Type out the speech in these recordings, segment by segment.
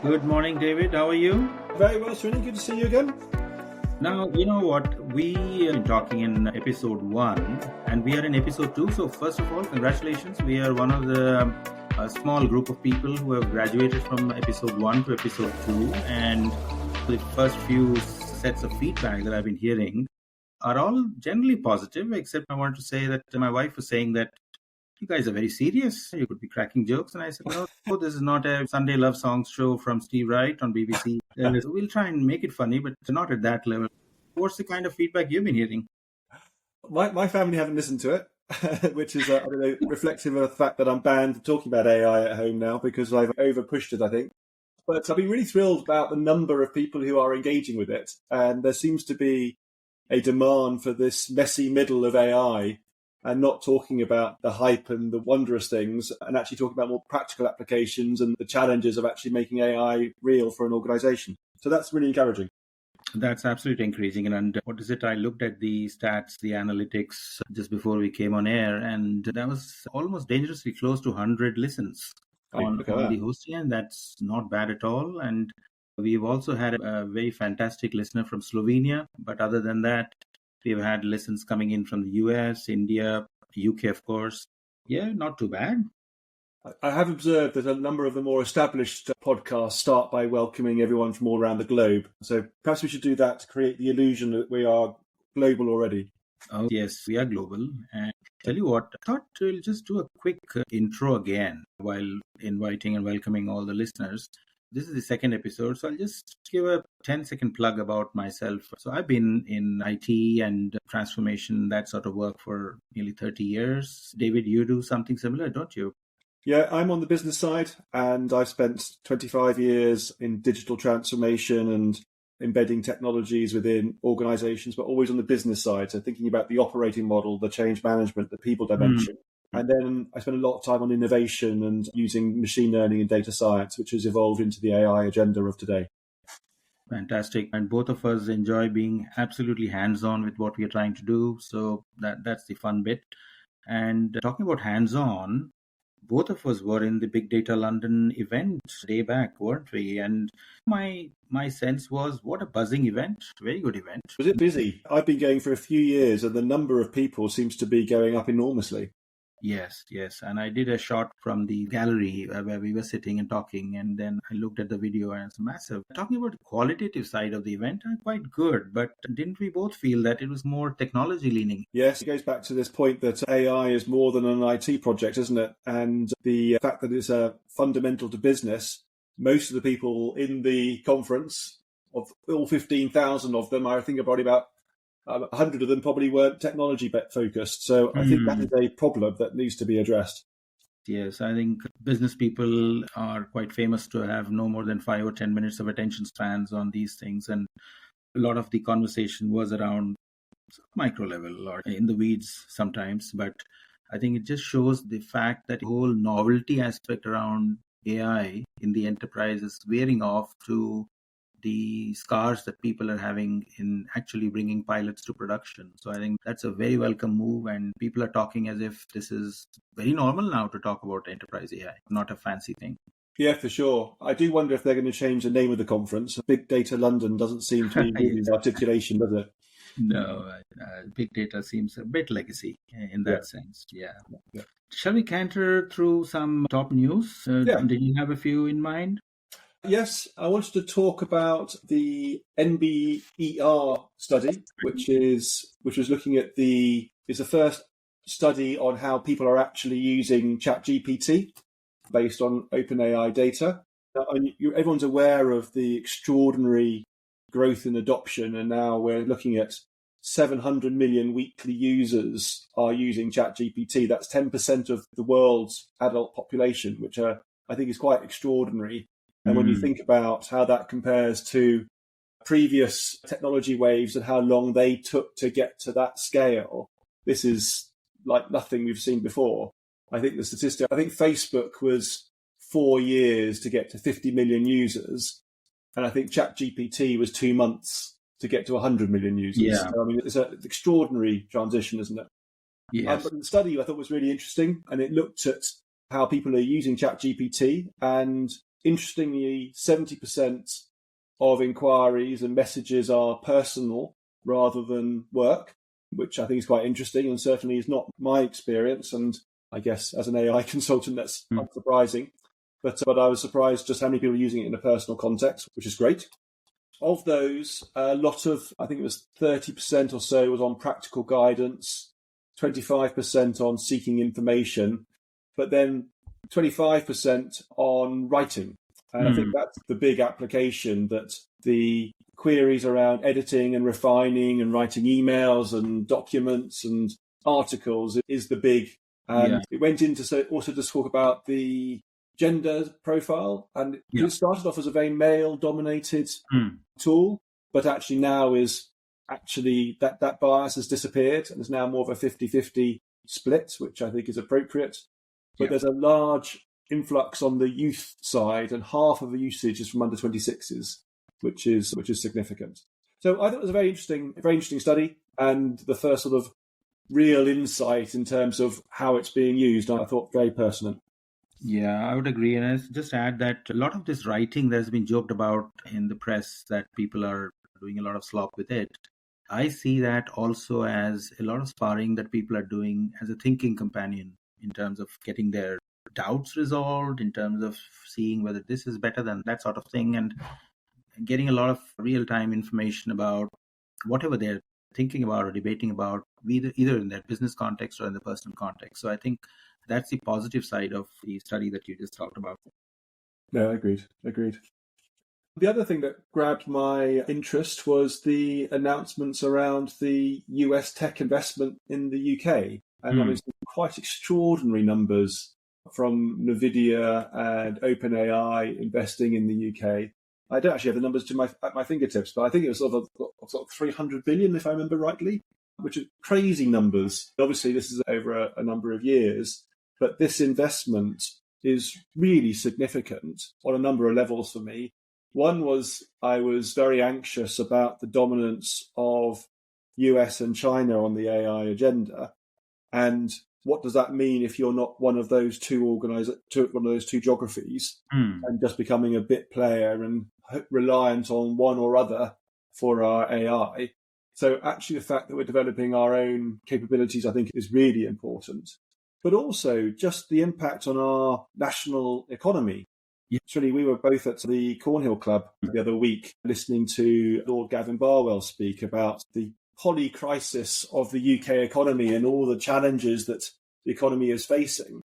Good morning, David. How are you? Very well, Srini. Good to see you again. Now, you know what? We are talking in episode 1 and we are in episode 2. So, first of all, congratulations. We are one of the small group of people who have graduated from episode 1 to episode 2. And the first few sets of feedback that I've been hearing are all generally positive, except I want to say that my wife was saying that you guys are very serious. You could be cracking jokes. And I said, no, this is not a Sunday love songs show from Steve Wright on BBC. We'll try and make it funny, but not at that level. What's the kind of feedback you've been hearing? My family haven't listened to it, which is reflective of the fact that I'm banned talking about AI at home now because I've over-pushed it, I think. But I've been really thrilled about the number of people who are engaging with it. And there seems to be a demand for this messy middle of AI and not talking about the hype and the wondrous things and actually talking about more practical applications and the challenges of actually making AI real for an organization. So that's really encouraging. That's absolutely encouraging. And what is it? I looked at the stats, the analytics just before we came on air, and that was almost dangerously close to 100 listens on the hosting, and that's not bad at all. And we've also had a very fantastic listener from Slovenia. But other than that, we've had listens coming in from the US, India, UK, of course. Yeah, not too bad. I have observed that a number of the more established podcasts start by welcoming everyone from all around the globe. So perhaps we should do that to create the illusion that we are global already. Oh, yes, we are global. And tell you what, I thought we'll just do a quick intro again while inviting and welcoming all the listeners. This is the second episode, so I'll just give a 10-second plug about myself. So I've been in IT and transformation, that sort of work for nearly 30 years. David, you do something similar, don't you? Yeah, I'm on the business side, and I've spent 25 years in digital transformation and embedding technologies within organizations, but always on the business side. So thinking about the operating model, the change management, the people dimension. And then I spent a lot of time on innovation and using machine learning and data science, which has evolved into the AI agenda of today. Fantastic. And both of us enjoy being absolutely hands-on with what we are trying to do. So that's the fun bit. And talking about hands-on, both of us were in the Big Data London event day back, weren't we? And my sense was, what a buzzing event. Very good event. Was it busy? I've been going for a few years and the number of people seems to be going up enormously. Yes. And I did a shot from the gallery where we were sitting and talking, and then I looked at the video and it's massive. Talking about the qualitative side of the event, quite good, but didn't we both feel that it was more technology leaning? Yes, it goes back to this point that AI is more than an IT project, isn't it? And the fact that it's fundamental to business, most of the people in the conference, of all 15,000 of them, I think probably about 100 of them probably weren't technology focused. So I think that is a problem that needs to be addressed. Yes, I think business people are quite famous to have no more than 5 or 10 minutes of attention spans on these things. And a lot of the conversation was around micro level or in the weeds sometimes. But I think it just shows the fact that the whole novelty aspect around AI in the enterprise is wearing off to the scars that people are having in actually bringing pilots to production. So I think that's a very welcome move, and people are talking as if this is very normal now to talk about enterprise AI, not a fancy thing. Yeah, for sure. I do wonder if they're going to change the name of the conference. Big Data London doesn't seem to be moving articulation, does it? No, big data seems a bit legacy in that sense. Yeah. Shall we canter through some top news? Did you have a few in mind? Yes, I wanted to talk about the NBER study, which was looking at is the first study on how people are actually using ChatGPT based on OpenAI data. Now, everyone's aware of the extraordinary growth in adoption, and now we're looking at 700 million weekly users are using ChatGPT. That's 10% of the world's adult population, which I think is quite extraordinary. And when you think about how that compares to previous technology waves and how long they took to get to that scale, this is like nothing we've seen before. I think the statistic, I think Facebook was 4 years to get to 50 million users. And I think ChatGPT was 2 months to get to 100 million users. Yeah. So, I mean, it's an extraordinary transition, isn't it? Yes. But the study I thought was really interesting, and it looked at how people are using ChatGPT, and interestingly, 70% of inquiries and messages are personal rather than work, which I think is quite interesting and certainly is not my experience. And I guess as an AI consultant, that's not surprising. But I was surprised just how many people are using it in a personal context, which is great. Of those, a lot of, I think it was 30% or so was on practical guidance, 25% on seeking information, but then 25% on writing. And I think that's the big application, that the queries around editing and refining and writing emails and documents and articles is the big. And it went into also to talk about the gender profile. And it started off as a very male-dominated tool, but actually now is actually that bias has disappeared and is now more of a 50-50 split, which I think is appropriate. But there's a large influx on the youth side, and half of the usage is from under 26s, which is significant. So I thought it was a very interesting study, and the first sort of real insight in terms of how it's being used, I thought very pertinent. Yeah, I would agree. And I just add that a lot of this writing that has been joked about in the press, that people are doing a lot of slop with it, I see that also as a lot of sparring that people are doing as a thinking companion in terms of getting their doubts resolved, in terms of seeing whether this is better than that sort of thing, and getting a lot of real-time information about whatever they're thinking about or debating about, either in their business context or in the personal context. So I think that's the positive side of the study that you just talked about. No, agreed. The other thing that grabbed my interest was the announcements around the US tech investment in the UK. And obviously quite extraordinary numbers from Nvidia and OpenAI investing in the UK. I don't actually have the numbers at my fingertips, but I think it was sort of 300 billion, if I remember rightly, which are crazy numbers. Obviously, this is over a number of years, but this investment is really significant on a number of levels for me. One was I was very anxious about the dominance of US and China on the AI agenda. And what does that mean if you're not one of those one of those two geographies, and just becoming a bit player and reliant on one or other for our AI? So actually the fact that we're developing our own capabilities, I think, is really important. But also just the impact on our national economy. Actually, we were both at the Cornhill Club the other week listening to Lord Gavin Barwell speak about the poly-crisis of the UK economy and all the challenges that the economy is facing.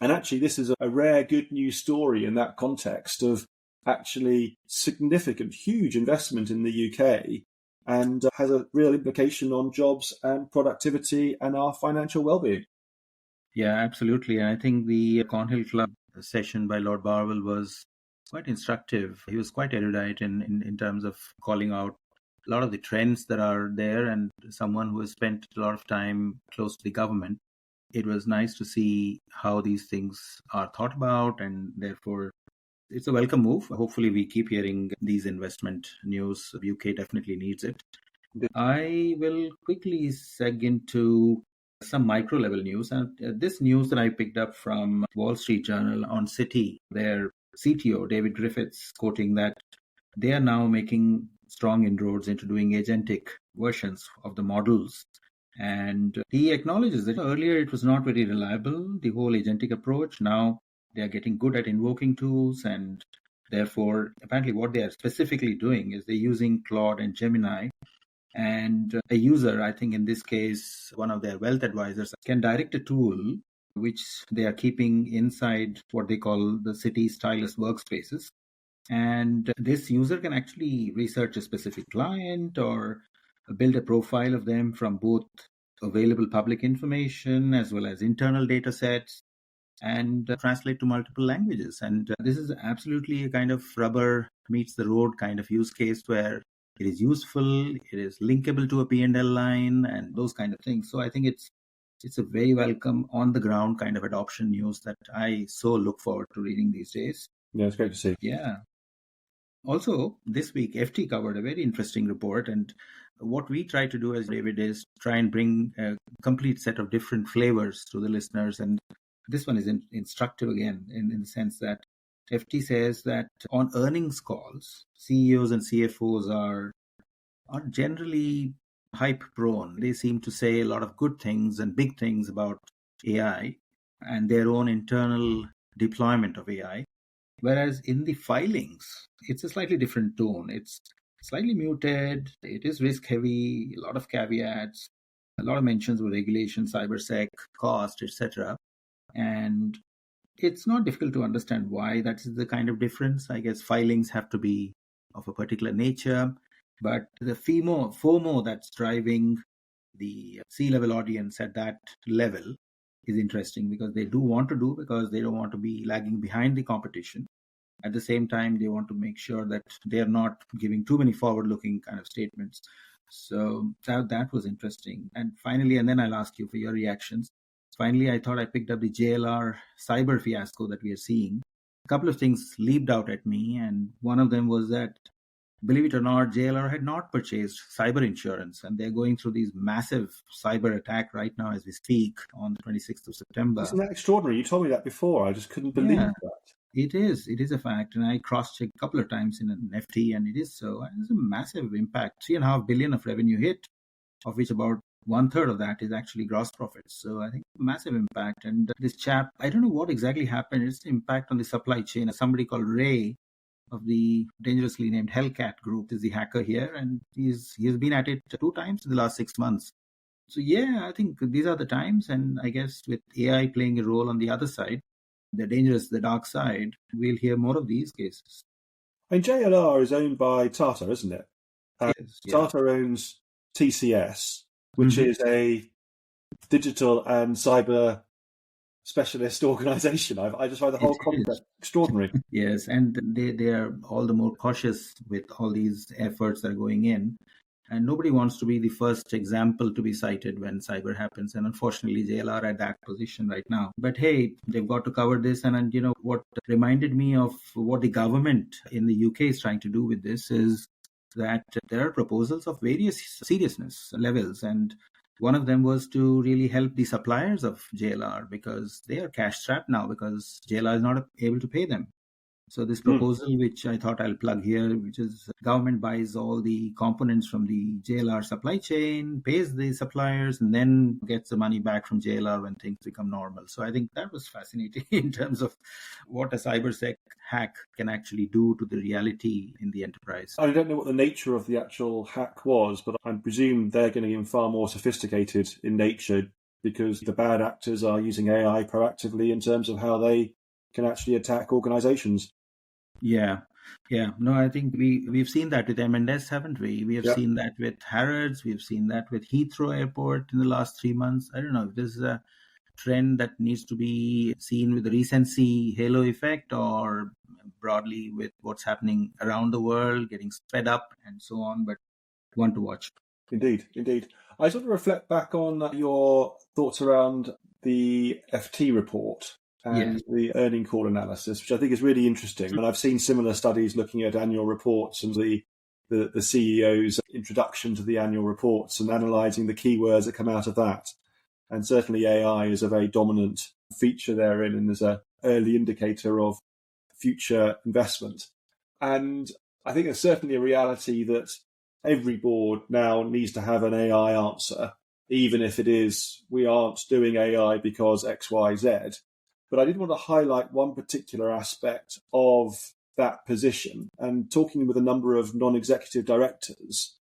And actually, this is a rare good news story in that context of actually significant, huge investment in the UK, and has a real implication on jobs and productivity and our financial well-being. Yeah, absolutely. And I think the Cornhill Club session by Lord Barwell was quite instructive. He was quite erudite in terms of calling out a lot of the trends that are there, and someone who has spent a lot of time close to the government. It was nice to see how these things are thought about, and therefore it's a welcome move. Hopefully we keep hearing these investment news. The UK definitely needs it. I will quickly seg into some micro level news. And this news that I picked up from Wall Street Journal on Citi, their CTO, David Griffiths, quoting that they are now making strong inroads into doing agentic versions of the models. And he acknowledges that earlier it was not very reliable, the whole agentic approach. Now they are getting good at invoking tools, and therefore, apparently what they are specifically doing is they're using Claude and Gemini. And a user, I think in this case, one of their wealth advisors, can direct a tool which they are keeping inside what they call the Citi stylus workspaces. And this user can actually research a specific client or build a profile of them from both available public information as well as internal data sets, and translate to multiple languages. And this is absolutely a kind of rubber meets the road kind of use case where it is useful, it is linkable to a P&L line, and those kind of things. So I think it's a very welcome on the ground kind of adoption news that I so look forward to reading these days. Yeah, it's great to see. Yeah. Also, this week, FT covered a very interesting report. And what we try to do as David is try and bring a complete set of different flavors to the listeners. And this one is instructive again, in the sense that FT says that on earnings calls, CEOs and CFOs are generally hype prone. They seem to say a lot of good things and big things about AI and their own internal deployment of AI. Whereas in the filings, it's a slightly different tone. It's slightly muted. It is risk heavy, a lot of caveats, a lot of mentions of regulation, cybersec, cost, etc. And it's not difficult to understand why that is the kind of difference. I guess filings have to be of a particular nature, but the FOMO that's driving the C-level audience at that level is interesting because they do want to do because they don't want to be lagging behind the competition. At the same time, they want to make sure that they're not giving too many forward-looking kind of statements. So that was interesting. And finally, and then I'll ask you for your reactions. Finally, I thought I picked up the JLR cyber fiasco that we are seeing. A couple of things leaped out at me, and one of them was that, believe it or not, JLR had not purchased cyber insurance, and they're going through these massive cyber attack right now as we speak on the 26th of September. Isn't that extraordinary? You told me that before. I just couldn't believe that. It is a fact. And I cross-checked a couple of times in an FT, and it is so. And it's a massive impact. 3.5 billion of revenue hit, of which about 1/3 of that is actually gross profits. So I think massive impact. And this chap, I don't know what exactly happened. It's the impact on the supply chain. Somebody called Ray of the dangerously named Hellcat group is the hacker here. And he's been at it 2 times in the last 6 months. So yeah, I think these are the times. And I guess with AI playing a role on the other side, the dangerous, the dark side, we'll hear more of these cases. And JLR is owned by Tata, isn't it? Yes, Tata owns TCS, which is a digital and cyber specialist organization. I just find the whole concept extraordinary. Yes, and they are all the more cautious with all these efforts that are going in. And nobody wants to be the first example to be cited when cyber happens. And unfortunately, JLR are at that position right now. But hey, they've got to cover this. And you know, what reminded me of what the government in the UK is trying to do with this is that there are proposals of various seriousness levels. And one of them was to really help the suppliers of JLR because they are cash strapped now because JLR is not able to pay them. So this proposal, which I thought I'll plug here, which is government buys all the components from the JLR supply chain, pays the suppliers, and then gets the money back from JLR when things become normal. So I think that was fascinating in terms of what a cybersec hack can actually do to the reality in the enterprise. I don't know what the nature of the actual hack was, but I presume they're going to be far more sophisticated in nature because the bad actors are using AI proactively in terms of how they can actually attack organizations. Yeah. No, I think we've seen that with M&S, haven't we? We have seen that with Harrods. We've seen that with Heathrow Airport in the last 3 months. I don't know if this is a trend that needs to be seen with the recency halo effect or broadly with what's happening around the world, getting sped up and so on, but one to watch. Indeed. I sort of reflect back on your thoughts around the FT report and the earning call analysis, which I think is really interesting. And I've seen similar studies looking at annual reports and the CEO's introduction to the annual reports and analysing the keywords that come out of that. And certainly AI is a very dominant feature therein and is an early indicator of future investment. And I think there's certainly a reality that every board now needs to have an AI answer, even if it is we aren't doing AI because X, Y, Z. But I did want to highlight one particular aspect of that position. And talking with a number of non-executive directors,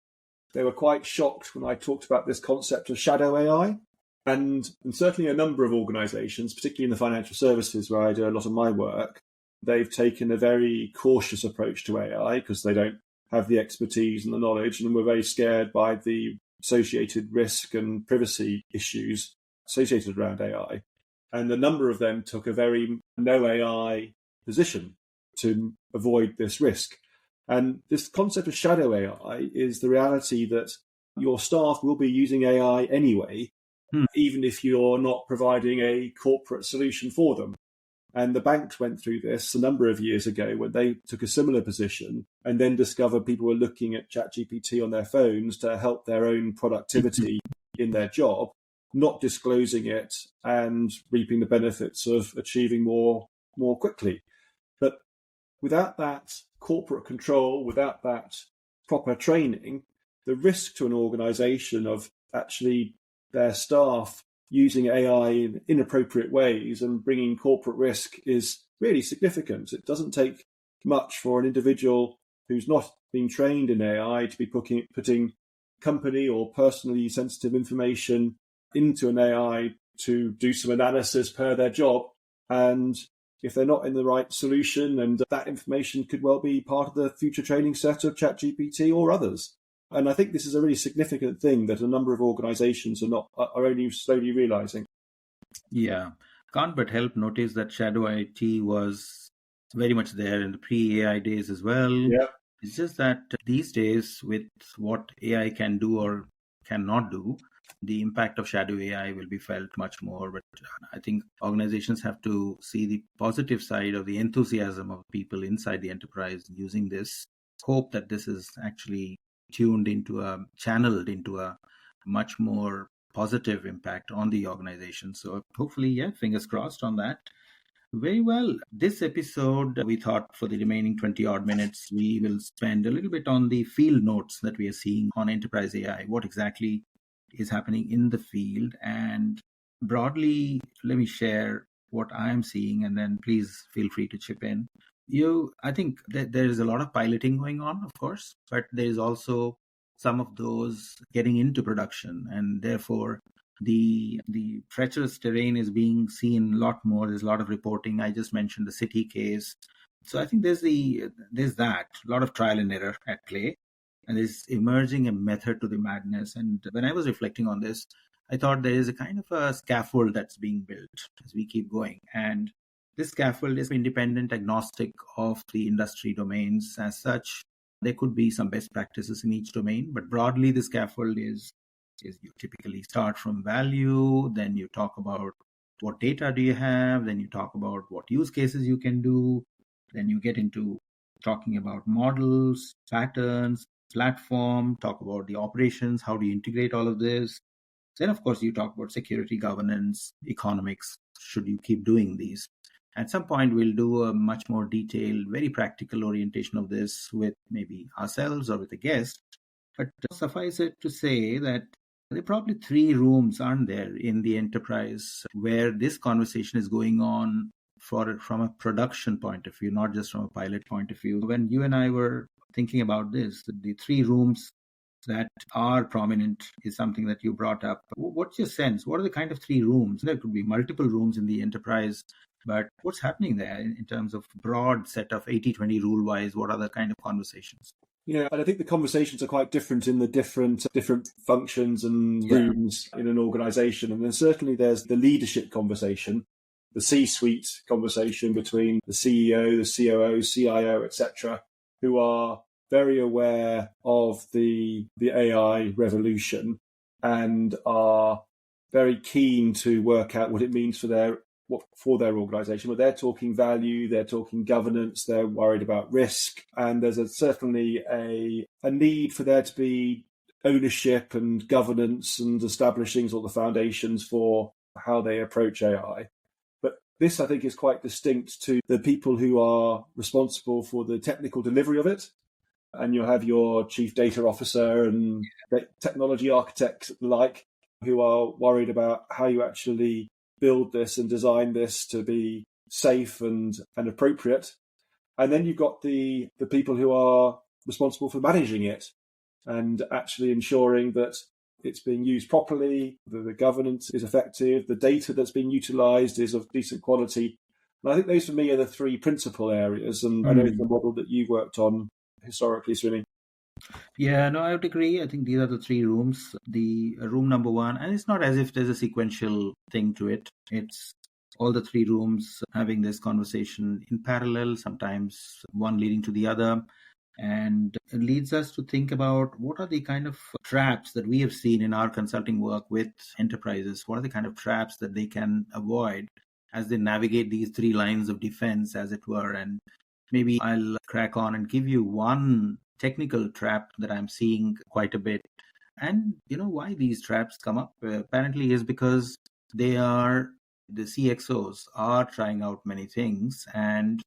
they were quite shocked when I talked about this concept of shadow AI. And certainly a number of organizations, particularly in the financial services where I do a lot of my work, they've taken a very cautious approach to AI because they don't have the expertise and the knowledge, and we're very scared by the associated risk and privacy issues associated around AI. And a number of them took a very no AI position to avoid this risk. And this concept of shadow AI is the reality that your staff will be using AI anyway, even if you're not providing a corporate solution for them. And the banks went through this a number of years ago when they took a similar position and then discovered people were looking at ChatGPT on their phones to help their own productivity in their job, not disclosing it and reaping the benefits of achieving more quickly. But without that corporate control, without that proper training, the risk to an organization of actually their staff using AI in inappropriate ways and bringing corporate risk is really significant. It doesn't take much for an individual who's not been trained in AI to be putting company or personally sensitive information into an AI to do some analysis per their job. And if they're not in the right solution, and that information could well be part of the future training set of ChatGPT or others. And I think this is a really significant thing that a number of organizations are only slowly realizing. Yeah. Can't but help notice that shadow IT was very much there in the pre-AI days as well. Yeah. It's just that these days, with what AI can do or cannot do, the impact of shadow AI will be felt much more. But I think organizations have to see the positive side of the enthusiasm of people inside the enterprise using this. Hope that this is actually channeled into a much more positive impact on the organization. So hopefully, yeah, fingers crossed on that. Very well. This episode, we thought for the remaining 20 odd minutes, we will spend a little bit on the field notes that we are seeing on enterprise AI. What exactly is happening in the field? And broadly, let me share what I'm seeing, and then please feel free to chip in. I think that there is a lot of piloting going on, of course, but there is also some of those getting into production, and therefore the treacherous terrain is being seen a lot more. There's a lot of reporting. I just mentioned the city case. So I think there's that a lot of trial and error at play, and there's emerging a method to the madness. And when I was reflecting on this, I thought there is a kind of a scaffold that's being built as we keep going. And this scaffold is independent, agnostic of the industry domains as such. There could be some best practices in each domain, but broadly the scaffold is you typically start from value, then you talk about what data do you have, then you talk about what use cases you can do, then you get into talking about models, patterns, platform, talk about the operations, how do you integrate all of this. Then, of course, you talk about security, governance, economics, should you keep doing these. At some point, we'll do a much more detailed, very practical orientation of this with maybe ourselves or with a guest. But suffice it to say that there are probably 3 rooms, aren't there, in the enterprise where this conversation is going on from a production point of view, not just from a pilot point of view. When you and I were thinking about this, the 3 rooms that are prominent is something that you brought up. What's your sense? What are the kind of 3 rooms? There could be multiple rooms in the enterprise, but what's happening there in terms of broad set of 80-20 rule wise? What are the kind of conversations? Yeah, and I think the conversations are quite different in the different functions and rooms in an organization. And then certainly there's the leadership conversation, the C-suite conversation between the CEO, the COO, CIO, etc., who are very aware of the AI revolution and are very keen to work out what it means for their organization. But they're talking value, they're talking governance, they're worried about risk, and there's certainly a need for there to be ownership and governance and establishing sort of the foundations for how they approach AI. But this, I think, is quite distinct to the people who are responsible for the technical delivery of it. And you'll have your chief data officer and technology architects like, who are worried about how you actually build this and design this to be safe and appropriate. And then you've got the people who are responsible for managing it and actually ensuring that it's being used properly, the governance is effective, the data that's being utilized is of decent quality. And I think those for me are the 3 principal areas. And I know it's the model that you've worked on historically, Srini. Yeah, no, I would agree. I think these are the 3 rooms. The room number 1, and it's not as if there's a sequential thing to it. It's all the 3 rooms having this conversation in parallel, sometimes one leading to the other. And it leads us to think about what are the kind of traps that we have seen in our consulting work with enterprises. What are the kind of traps that they can avoid as they navigate these 3 lines of defense, as it were. And maybe I'll crack on and give you one technical trap that I'm seeing quite a bit. And why these traps come up apparently is because the CXOs are trying out many things, and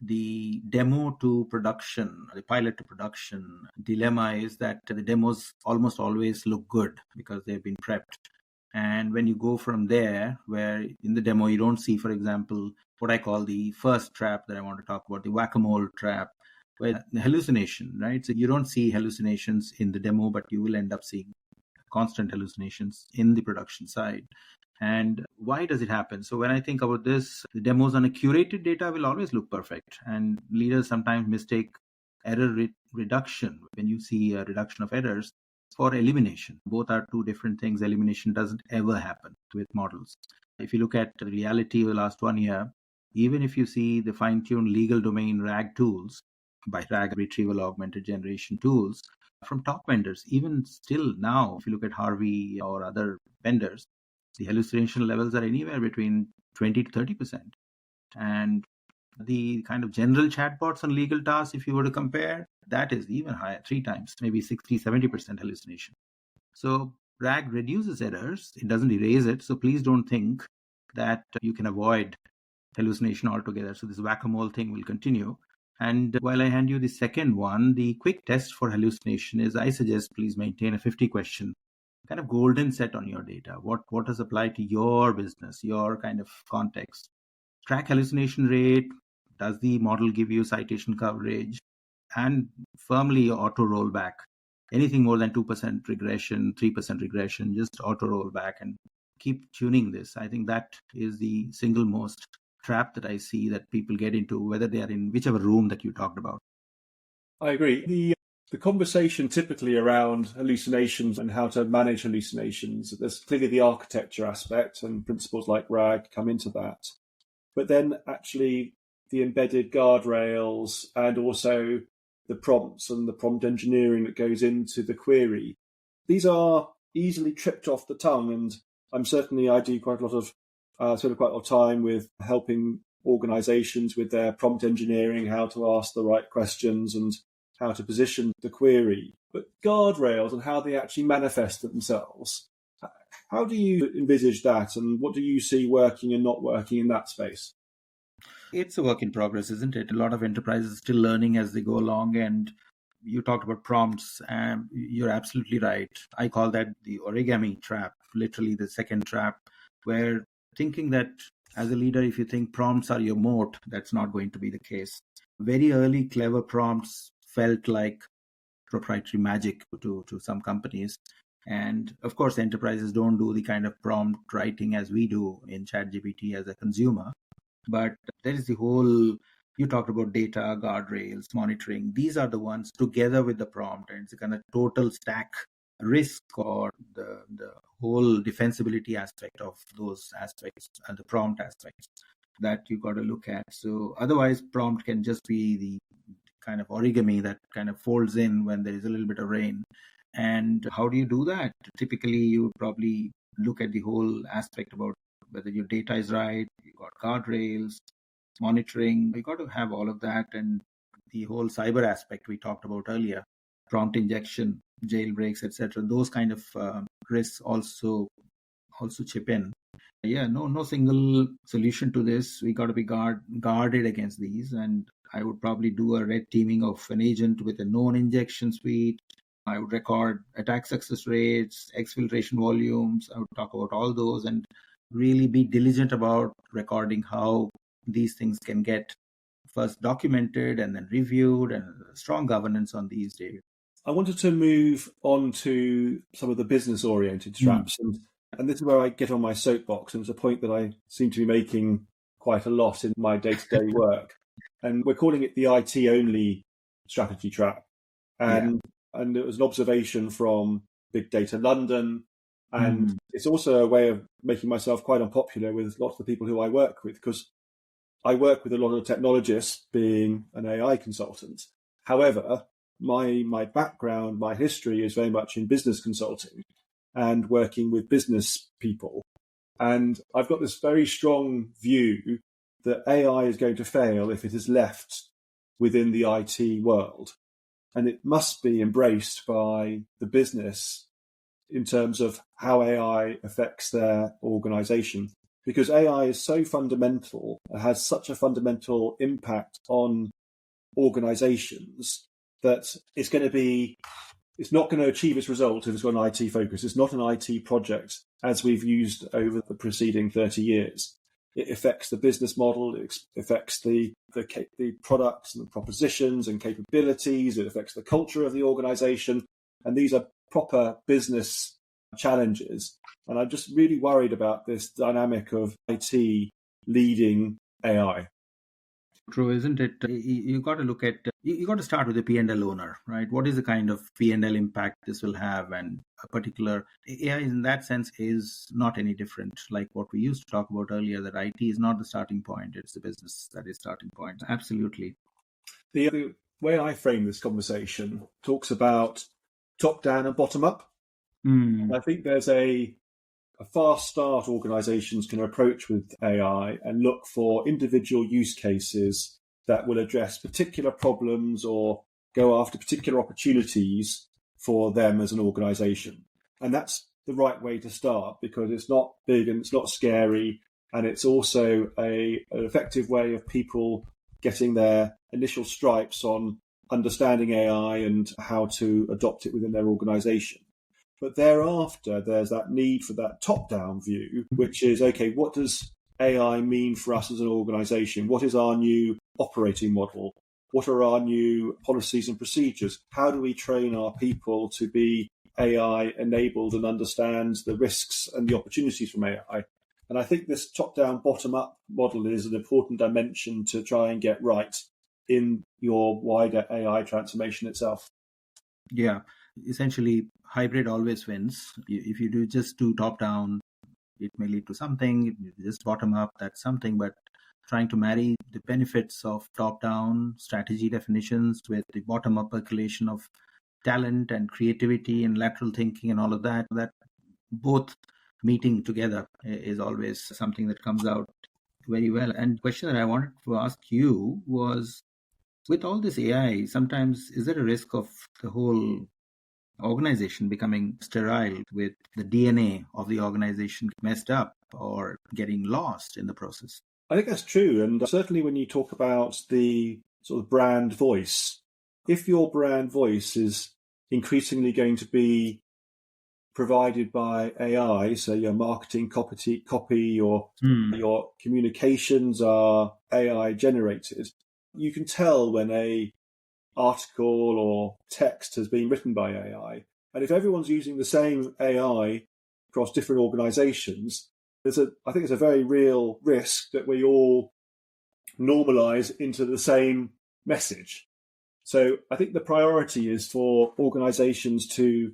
the demo to production, the pilot to production dilemma is that the demos almost always look good because they've been prepped. And when you go from there, where in the demo you don't see, for example, what I call the first trap that I want to talk about, the whack-a-mole trap, where the hallucination, right? So you don't see hallucinations in the demo, but you will end up seeing constant hallucinations in the production side. And why does it happen? So when I think about this, the demos on a curated data will always look perfect. And leaders sometimes mistake error reduction when you see a reduction of errors for elimination. Both are two different things. Elimination doesn't ever happen with models. If you look at the reality of the last 1 year, even if you see the fine-tuned legal domain RAG tools, by RAG retrieval augmented generation tools, from top vendors, even still now, if you look at Harvey or other vendors, the hallucination levels are anywhere between 20 to 30%. And the kind of general chatbots on legal tasks, if you were to compare, that is even higher, 3 times, maybe 60, 70% hallucination. So RAG reduces errors, it doesn't erase it. So please don't think that you can avoid hallucination altogether. So this whack-a-mole thing will continue. And while I hand you the second one, the quick test for hallucination is, I suggest please maintain a 50-question kind of golden set on your data. What does apply to your business, your kind of context? Track hallucination rate. Does the model give you citation coverage? And firmly auto roll back. Anything more than 2% regression, 3% regression, just auto roll back and keep tuning this. I think that is the single most trap that I see that people get into, whether they are in whichever room that you talked about. I agree. The conversation typically around hallucinations and how to manage hallucinations, there's clearly the architecture aspect and principles like RAG come into that. But then actually the embedded guardrails and also the prompts and the prompt engineering that goes into the query, these are easily tripped off the tongue. And I do quite a lot of spend quite a lot of time with helping organizations with their prompt engineering, how to ask the right questions and how to position the query. But guardrails and how they actually manifest themselves, how do you envisage that, and what do you see working and not working in that space? It's a work in progress, isn't it? A lot of enterprises are still learning as they go along. And you talked about prompts, and you're absolutely right. I call that the origami trap, literally the second trap, where thinking that as a leader, if you think prompts are your moat, that's not going to be the case. Very early clever prompts felt like proprietary magic to some companies. And of course, enterprises don't do the kind of prompt writing as we do in ChatGPT as a consumer. But there is the whole, you talked about data, guardrails, monitoring. These are the ones together with the prompt, and it's a kind of total stack risk or the whole defensibility aspect of those aspects and the prompt aspects that you got to look at. So otherwise, prompt can just be the kind of origami that kind of folds in when there is a little bit of rain. And how do you do that? Typically, you would probably look at the whole aspect about whether your data is right, you got guardrails, monitoring, you got to have all of that. And the whole cyber aspect we talked about earlier, prompt injection, jailbreaks, etc. Those kind of risks also chip in. Yeah, no single solution to this. We got to be guarded against these. And I would probably do a red teaming of an agent with a known injection suite. I would record attack success rates, exfiltration volumes. I would talk about all those and really be diligent about recording how these things can get first documented and then reviewed, and strong governance on these days. I wanted to move on to some of the business-oriented traps, and this is where I get on my soapbox, and it's a point that I seem to be making quite a lot in my day-to-day work. And we're calling it the IT-only strategy trap. And it was an observation from Big Data London, and it's also a way of making myself quite unpopular with lots of the people who I work with, because I work with a lot of technologists, being an AI consultant. However, my background, my history is very much in business consulting and working with business people. And I've got this very strong view that AI is going to fail if it is left within the IT world. And it must be embraced by the business in terms of how AI affects their organization. because AI is so fundamental, it has such a fundamental impact on organizations that it's not going to achieve its result if it's got an IT focus. It's not an IT project as we've used over the preceding 30 years. It affects the business model, it affects the products and the propositions and capabilities, it affects the culture of the organization. And these are proper business challenges. And I'm just really worried about this dynamic of IT leading AI. True, isn't it? You got to look at, you got to start with the P&L owner, right? What is the kind of P&L impact this will have? And a particular AI in that sense is not any different, like what we used to talk about earlier, that IT is not the starting point, it's the business that is starting point. Absolutely. The way I frame this conversation talks about top down and bottom up. I think there's a fast start organizations can approach with AI and look for individual use cases that will address particular problems or go after particular opportunities for them as an organization. And that's the right way to start because it's not big and it's not scary. And it's also an effective way of people getting their initial stripes on understanding AI and how to adopt it within their organization. But thereafter, there's that need for that top-down view, which is, okay, what does AI mean for us as an organization? What is our new operating model? What are our new policies and procedures? How do we train our people to be AI-enabled and understand the risks and the opportunities from AI? And I think this top-down, bottom-up model is an important dimension to try and get right in your wider AI transformation itself. Yeah, essentially, hybrid always wins. If you just do top down, it may lead to something. If you just bottom up, that's something. But trying to marry the benefits of top down strategy definitions with the bottom up percolation of talent and creativity and lateral thinking and all of that, that both meeting together is always something that comes out very well. And the question that I wanted to ask you was, with all this AI, sometimes is there a risk of the whole organization becoming sterile with the DNA of the organization messed up or getting lost in the process? I think that's true. And certainly when you talk about the sort of brand voice, if your brand voice is increasingly going to be provided by AI, so your marketing copy or your communications are AI generated, you can tell when a article or text has been written by AI. And if everyone's using the same AI across different organizations, I think there's a very real risk that we all normalize into the same message. So I think the priority is for organizations to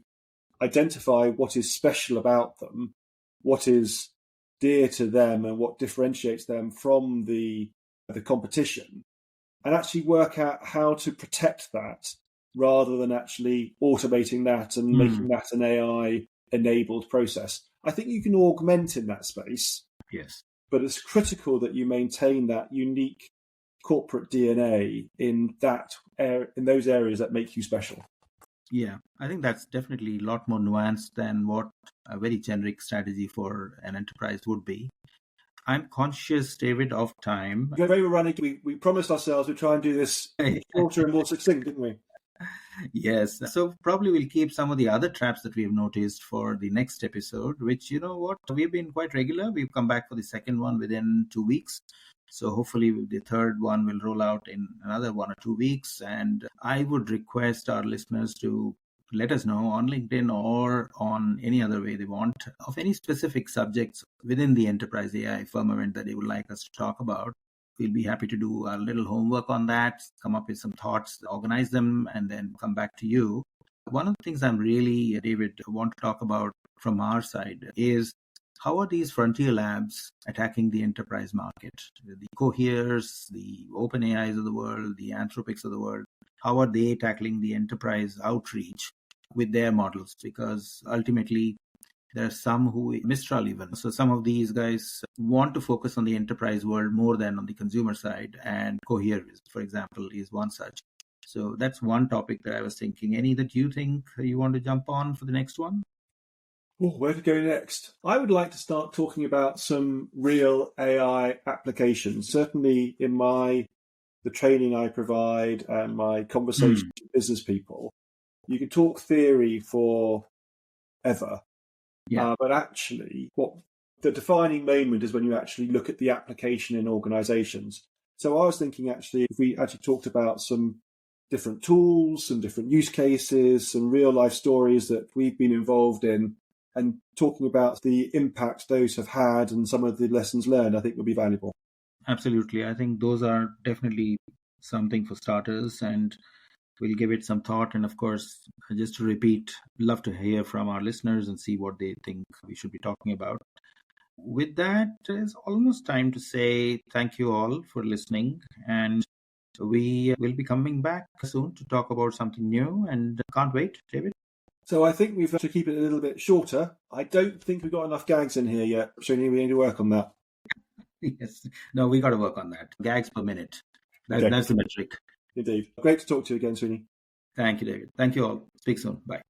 identify what is special about them, what is dear to them and what differentiates them from the competition, and actually work out how to protect that rather than actually automating that and making that an AI-enabled process. I think you can augment in that space. Yes. But it's critical that you maintain that unique corporate DNA in those areas that make you special. Yeah, I think that's definitely a lot more nuanced than what a very generic strategy for an enterprise would be. I'm conscious, David, of time. The way we're running, we promised ourselves we'd try and do this shorter and more succinct, didn't we? Yes. So probably we'll keep some of the other traps that we have noticed for the next episode, which, you know what, we've been quite regular. We've come back for the second one within 2 weeks. So hopefully the third one will roll out in another 1 or 2 weeks. And I would request our listeners to let us know on LinkedIn or on any other way they want of any specific subjects within the enterprise AI firmament that they would like us to talk about. We'll be happy to do a little homework on that, come up with some thoughts, organize them, and then come back to you. One of the things I'm really, David, want to talk about from our side is how are these frontier labs attacking the enterprise market? The Coheres, the OpenAIs of the world, the Anthropics of the world, how are they tackling the enterprise outreach with their models? Because ultimately, there are some who, Mistral even. So some of these guys want to focus on the enterprise world more than on the consumer side. And Cohere, for example, is one such. So that's one topic that I was thinking. Any that you think you want to jump on for the next one? Where to go next? I would like to start talking about some real AI applications. Certainly in the training I provide and my conversation with business people, you can talk theory for ever. Yeah. But actually, what the defining moment is when you actually look at the application in organizations. So I was thinking, actually, if we actually talked about some different tools, some different use cases, some real life stories that we've been involved in, and talking about the impact those have had and some of the lessons learned, I think would be valuable. Absolutely. I think those are definitely something for starters, and we'll give it some thought. And of course, just to repeat, love to hear from our listeners and see what they think we should be talking about. With that, it's almost time to say thank you all for listening. And we will be coming back soon to talk about something new, and can't wait, David. So I think we've to keep it a little bit shorter. I don't think we've got enough gags in here yet, so we need to work on that. Yes. No, we got to work on that. Gags per minute. Okay. That's the metric. Indeed. Great to talk to you again, Srini. Thank you, David. Thank you all. Speak soon. Bye.